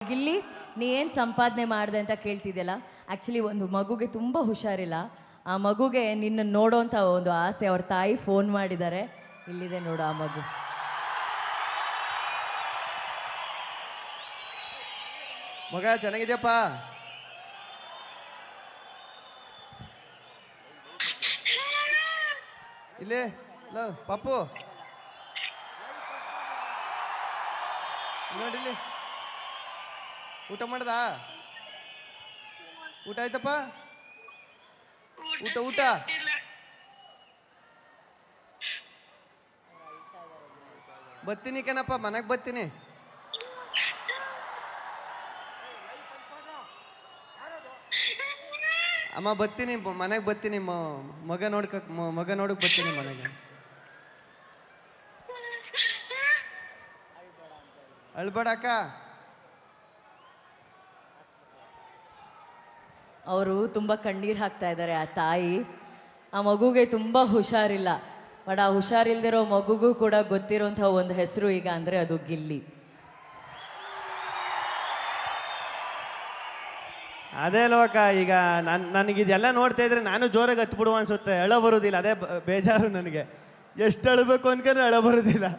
ಗಿಲ್ಲಿ, ನೀ ಏನು ಸಂಪಾದನೆ ಮಾಡಿದೆ ಅಂತ ಕೇಳ್ತಿದ್ಯಲ್ಲ. ಆ್ಯಕ್ಚುಲಿ ಒಂದು ಮಗುಗೆ ತುಂಬ ಹುಷಾರಿಲ್ಲ. ಆ ಮಗುಗೆ ನಿನ್ನ ನೋಡೋಂಥ ಒಂದು ಆಸೆ. ಅವ್ರ ತಾಯಿ ಫೋನ್ ಮಾಡಿದ್ದಾರೆ. ಇಲ್ಲಿದೆ ನೋಡು ಆ ಮಗು. ಮಗ ಚೆನ್ನಾಗಿದ್ಯಪ್ಪ. ಇಲ್ಲಿ ಪಪ್ಪು ನೋಡಿಲ್ಲಿ, ಊಟ ಮಾಡ್ದ? ಊಟ ಆಯ್ತಪ್ಪ? ಊಟ ಊಟ ಬತ್ತೀನಿ ಕಣಪ್ಪ, ಮನೆಗೆ ಬತ್ತೀನಿ. ಅಮ್ಮ ಬತ್ತೀನಿ, ಮನೆಗೆ ಬತ್ತೀನಿ. ಮಗ ನೋಡಕ್ ಬತ್ತೀನಿ ಮನೆಗೆ. ಅಳ್ಬೇಡ ಅಕ್ಕ. ಅವರು ತುಂಬ ಕಣ್ಣೀರು ಹಾಕ್ತಾ ಇದ್ದಾರೆ ಆ ತಾಯಿ. ಆ ಮಗುಗೆ ತುಂಬ ಹುಷಾರಿಲ್ಲ. ಬಟ್ ಆ ಹುಷಾರಿಲ್ದಿರೋ ಮಗುಗೂ ಕೂಡ ಗೊತ್ತಿರೋಂಥ ಒಂದು ಹೆಸರು ಈಗ ಅಂದರೆ ಅದು ಗಿಲ್ಲಿ. ಅದೇ ಅಲ್ವಕ್ಕ, ಈಗ ನನಗಿದೆಲ್ಲ ನೋಡ್ತಾ ಇದ್ರೆ ನಾನು ಜೋರಾಗಿ ಹತ್ಬಿಡುವ ಅನ್ಸುತ್ತೆ. ಎಳ ಬರೋದಿಲ್ಲ, ಅದೇ ಬೇಜಾರು ನನಗೆ. ಎಷ್ಟು ಅಳಬೇಕು ಅನ್ಕೊಂಡ್ರೆ ಎಳ ಬರೋದಿಲ್ಲ.